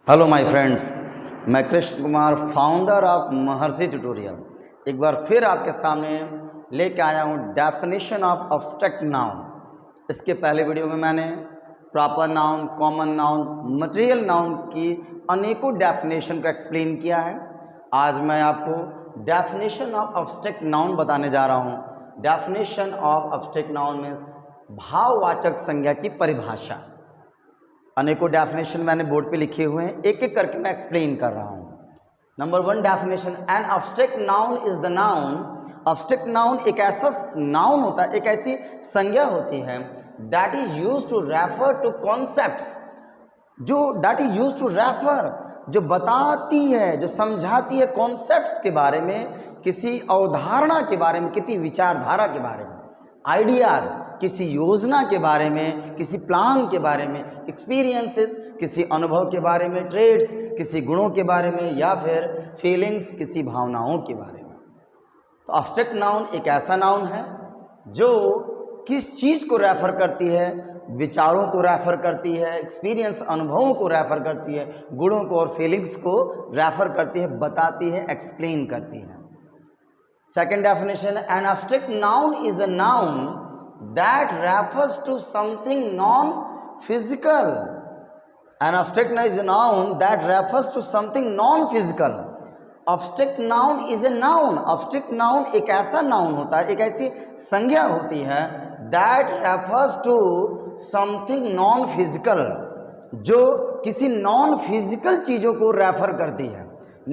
Hello my friends, मैं Krishna Kumar, founder of Maharshi tutorial, एक बार फिर आपके सामने लेके आया हूँ डेफिनेशन ऑफ एब्स्ट्रैक्ट नाउन। इसके पहले वीडियो में मैंने proper noun, common noun, material noun की अनेकों डेफिनेशन को एक्सप्लेन किया है। आज मैं आपको डेफिनेशन ऑफ एब्स्ट्रैक्ट नाउन बताने जा रहा हूँ। Definition of abstract noun means भाववाचक संज्ञा की परिभाषा। अनेकों डेफिनेशन मैंने बोर्ड पे लिखे हुए हैं, एक एक करके मैं एक्सप्लेन कर रहा हूँ। Number 1 definition, N abstract noun is the noun. Abstract noun एक ऐसा नाउन होता है, एक ऐसी संज्ञा होती है that is used to refer to concepts, जो बताती है, जो समझाती है कॉन्सेप्ट्स के बारे में, किसी अवधारणा के बारे में, किसी विचारधारा के बारे में, आइडियाज, किसी योजना के बारे में, किसी प्लान के बारे में, एक्सपीरियंसेस, किसी अनुभव के बारे में, ट्रेड्स, किसी गुणों के बारे में, या फिर फीलिंग्स, किसी भावनाओं के बारे में। तो एब्स्ट्रैक्ट नाउन एक ऐसा नाउन है जो किस चीज़ को रेफर करती है, विचारों को रेफर करती है, एक्सपीरियंस, अनुभवों को रेफर करती है, गुणों को और फीलिंग्स को रेफर करती है, बताती है, एक्सप्लेन करती है। Second definition, N abstract noun is a noun that refers to something non-physical. An abstract noun is a noun that refers to something non-physical. Abstract noun is a noun. Abstract noun एक ऐसा noun होता है, एक ऐसी संज्ञा होती है that refers to something non-physical, जो किसी non-physical चीज़ों को रेफर करती है।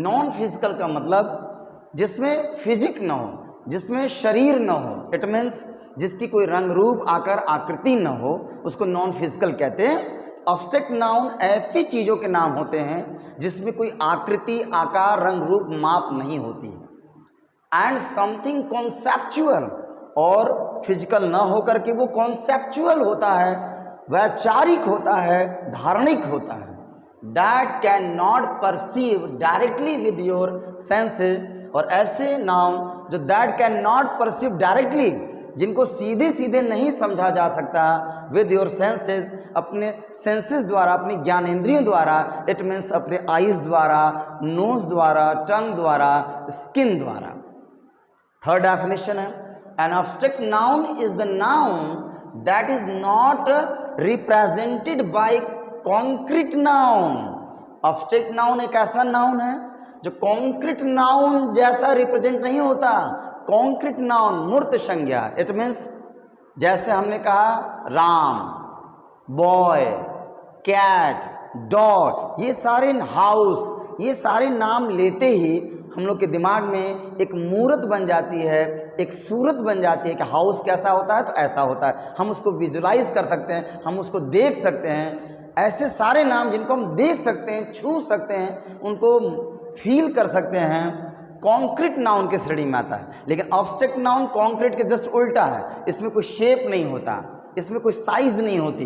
non-physical का मतलब जिसमें फिजिक न हो, जिसमें शरीर न हो, इट मीन्स जिसकी कोई रंग रूप आकार आकृति न हो, उसको नॉन फिजिकल कहते हैं। एब्स्ट्रैक्ट नाउन ऐसी चीज़ों के नाम होते हैं जिसमें कोई आकृति, आकार, रंग रूप, माप नहीं होती है। एंड समथिंग कॉन्सेप्चुअल, और फिजिकल न होकर के वो कॉन्सेप्चुअल होता है, वैचारिक होता है, धारणिक होता है। That can not perceive directly with your senses, और ऐसे नाउन जो that can not perceive directly, जिनको सीधे सीधे नहीं समझा जा सकता विद योर सेंसेस, अपने सेंसेस द्वारा, अपनी ज्ञानेंद्रियों द्वारा, इट मीन्स अपने आईज द्वारा, नोज द्वारा, टंग द्वारा, स्किन द्वारा। थर्ड डेफिनेशन है, an abstract noun is the noun that is not represented by concrete noun. Abstract noun एक ऐसा नाउन है जो कॉन्क्रीट नाउन जैसा रिप्रेजेंट नहीं होता। कॉन्क्रीट नाउन मूर्त संज्ञा, इट मीन्स जैसे हमने कहा राम, बॉय, कैट, डॉग, ये सारे हाउस, ये सारे नाम लेते ही हम लोग के दिमाग में एक मूर्त बन जाती है, एक सूरत बन जाती है कि हाउस कैसा होता है तो ऐसा होता है। हम उसको विजुलाइज कर सकते हैं, हम उसको देख सकते हैं। ऐसे सारे नाम जिनको हम देख सकते हैं, छू सकते हैं, उनको फील कर सकते हैं, कॉन्क्रीट नाउन के श्रेणी में आता है। लेकिन एब्स्ट्रैक्ट नाउन कॉन्क्रीट के जस्ट उल्टा है, इसमें कोई शेप नहीं होता, इसमें कोई साइज नहीं होती।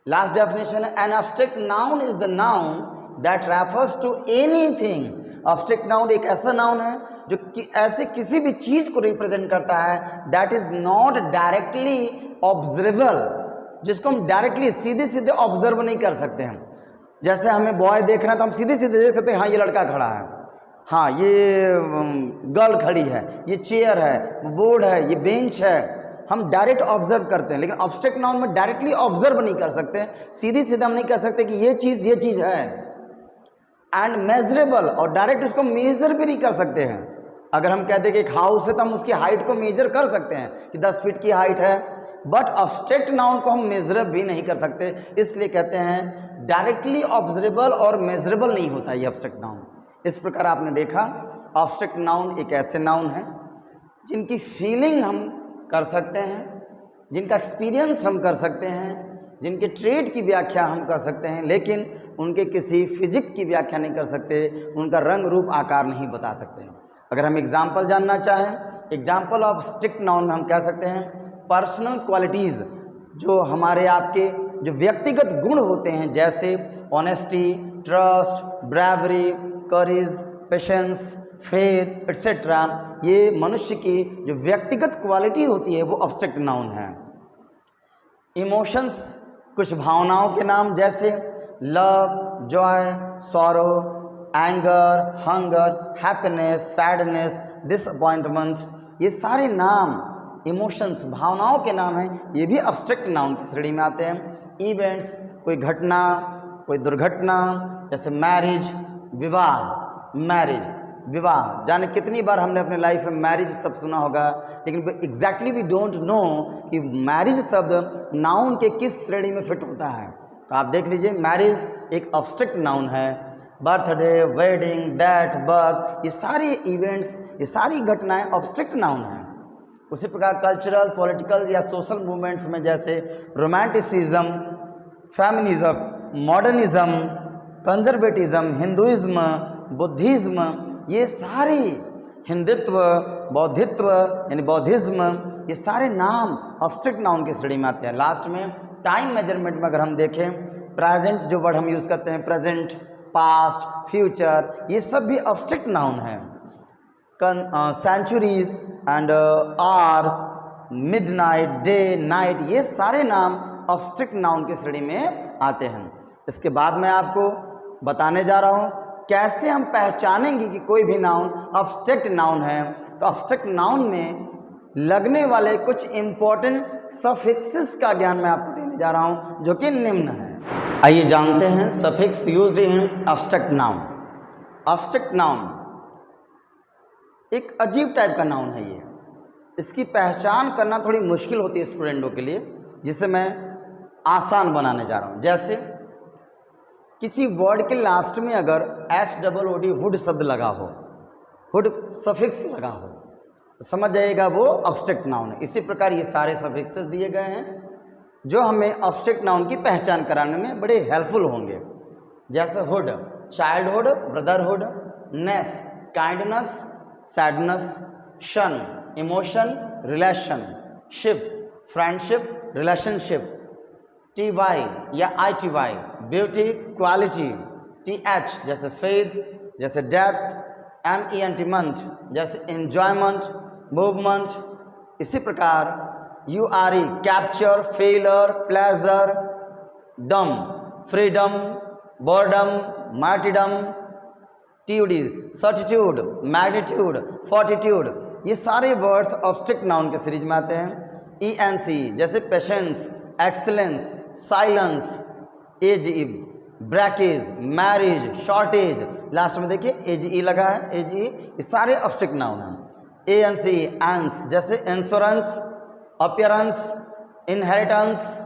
लास्ट डेफिनेशन है, an abstract noun is the noun that refers to anything. Abstract noun एक ऐसा नाउन है जो ऐसे किसी भी चीज को रिप्रेजेंट करता है that is not directly observable, जिसको हम डायरेक्टली सीधे सीधे ऑब्जर्व नहीं कर सकते हैं। जैसे हमें बॉय देखना है तो हम सीधे सीधे देख सकते हैं, हाँ ये लड़का खड़ा है, हाँ ये गर्ल खड़ी है, ये चेयर है, बोर्ड है, ये बेंच है, हम डायरेक्ट ऑब्जर्व करते हैं। लेकिन एब्स्ट्रैक्ट नाउन में डायरेक्टली ऑब्जर्व नहीं कर सकते, सीधी सीधा हम नहीं कह सकते कि ये चीज़ है। एंड मेजरेबल, और डायरेक्ट उसको मेजर भी नहीं कर सकते हैं। अगर हम कहते हैं कि एक हाउस है तो हम उसकी हाइट को मेजर कर सकते हैं कि 10 फीट की हाइट है, बट एब्स्ट्रैक्ट नाउन को हम मेजर भी नहीं कर सकते, इसलिए कहते हैं डायरेक्टली ऑब्जरेबल और मेजरेबल नहीं होता ये एब्स्ट्रैक्ट नाउन। इस प्रकार आपने देखा एब्स्ट्रैक्ट नाउन एक ऐसे नाउन है जिनकी फीलिंग हम कर सकते हैं, जिनका एक्सपीरियंस हम कर सकते हैं, जिनके ट्रेड की व्याख्या हम कर सकते हैं, लेकिन उनके किसी फिजिक की व्याख्या नहीं कर सकते, उनका रंग रूप आकार नहीं बता सकते। अगर हम एग्जाम्पल जानना चाहें, एग्जाम्पल ऑफ एब्स्ट्रैक्ट नाउन में हम कह सकते हैं पर्सनल क्वालिटीज़, जो हमारे आपके जो व्यक्तिगत गुण होते हैं, जैसे ऑनेस्टी, ट्रस्ट, ब्रेवरी, करेज, पेशेंस, फेथ एटसेट्रा, ये मनुष्य की जो व्यक्तिगत क्वालिटी होती है वो एब्स्ट्रैक्ट नाउन है। इमोशंस, कुछ भावनाओं के नाम जैसे love, joy, sorrow, anger, hunger, happiness, sadness, disappointment, ये सारे नाम इमोशंस, भावनाओं के नाम हैं, ये भी अब्स्ट्रैक्ट नाउन की श्रेणी में आते हैं। इवेंट्स, कोई घटना, कोई दुर्घटना, जैसे मैरिज, विवाह, मैरिज, विवाह, जाने कितनी बार हमने अपने लाइफ में मैरिज शब्द सुना होगा, लेकिन एग्जैक्टली वी डोंट नो कि मैरिज शब्द नाउन के किस श्रेणी में फिट होता है। तो आप देख लीजिए, मैरिज एक अब्स्ट्रैक्ट नाउन है। बर्थडे, वेडिंग, डेथ, बर्थ, ये सारे इवेंट्स, ये सारी घटनाएं अब्स्ट्रैक्ट नाउन हैं। उसी प्रकार कल्चरल, पॉलिटिकल या सोशल मूवमेंट्स में जैसे romanticism, feminism, modernism, conservatism, Hinduism, Buddhism, ये सारे, हिंदुत्व, बौद्धित्व यानी बौद्धिज्म, ये सारे नाम अब्स्ट्रैक्ट नाउन की श्रेणी में आते हैं। लास्ट में टाइम मेजरमेंट में अगर हम देखें, प्रेजेंट जो वर्ड हम यूज़ करते हैं, प्रेजेंट, पास्ट, फ्यूचर, ये सब भी अब्स्ट्रैक्ट नाउन है। Centuries and hours, midnight, day, night, ये सारे नाम अब्स्ट्रैक्ट नाउन की श्रेणी में आते हैं। इसके बाद मैं आपको बताने जा रहा हूँ कैसे हम पहचानेंगे कि कोई भी नाउन अब्स्ट्रैक्ट नाउन है। तो अब्स्ट्रैक्ट नाउन में लगने वाले कुछ इंपॉर्टेंट सफिक्सेस का ज्ञान मैं आपको देने जा रहा हूँ, जो कि निम्न है। आइए जानते हैं suffix used in abstract noun. Abstract noun एक अजीब टाइप का नाउन है। ये इसकी पहचान करना थोड़ी मुश्किल होती है स्टूडेंटों के लिए, जिसे मैं आसान बनाने जा रहा हूँ। जैसे किसी वर्ड के लास्ट में अगर HOOD, हुड शब्द लगा हो, हुड सफिक्स लगा हो, तो समझ जाइएगा वो अब्स्ट्रैक्ट नाउन है। इसी प्रकार ये सारे सफिक्सेस दिए गए हैं जो हमें अब्स्ट्रैक्ट नाउन की पहचान कराने में बड़े हेल्पफुल होंगे। जैसे hood, childhood, brotherhood, ness, kindness, sadness, tion, emotion, relation, ship, friendship, relationship, TY या ITY, ब्यूटी, क्वालिटी, TH जैसे फेथ, जैसे डेथ, MENT, मंथ, जैसे एन्जॉयमेंट, मूवमेंट। इसी प्रकार URE, capture, failure, pleasure, dom, freedom, boredom, martyrdom, TUD, certitude, magnitude, fortitude, ये सारे words abstract noun के series में आते हैं। ENC जैसे patience, excellence, silence, AGE, breakage, marriage, shortage, last में देखिए AGE लगा है, AGE, ये सारे अब्स्ट्रैक्ट नाउन हैं। ANC, एंस जैसे insurance, appearance, inheritance,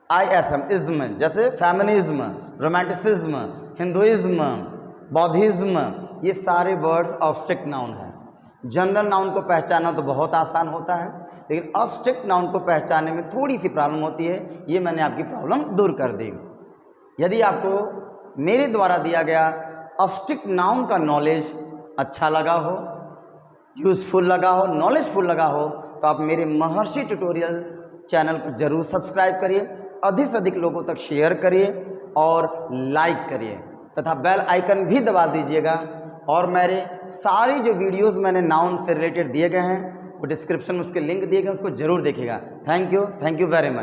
ISM, ism जैसे फेमिनिज्म, रोमांटिसिज्म, हिंदुइज्म, बौद्धिज्म, ये सारे वर्ड्स अब्स्ट्रैक्ट नाउन हैं। जनरल नाउन को पहचानना तो बहुत आसान होता है, लेकिन अब्स्ट्रैक्ट नाउन को पहचानने में थोड़ी सी प्रॉब्लम होती है। ये मैंने आपकी प्रॉब्लम दूर कर दी। यदि आपको मेरे द्वारा दिया गया अब्स्ट्रैक्ट नाउन का नॉलेज अच्छा लगा हो, यूज़फुल लगा हो, नॉलेजफुल लगा हो, तो आप मेरे महर्षि ट्यूटोरियल चैनल को ज़रूर सब्सक्राइब करिए, अधिक से अधिक लोगों तक शेयर करिए और लाइक करिए तथा बेल आइकन भी दबा दीजिएगा। और मेरे सारी जो वीडियोस मैंने नाउन से रिलेटेड दिए गए हैं वो डिस्क्रिप्शन में उसके लिंक दिए गए, उसको ज़रूर देखिएगा। Thank you very much.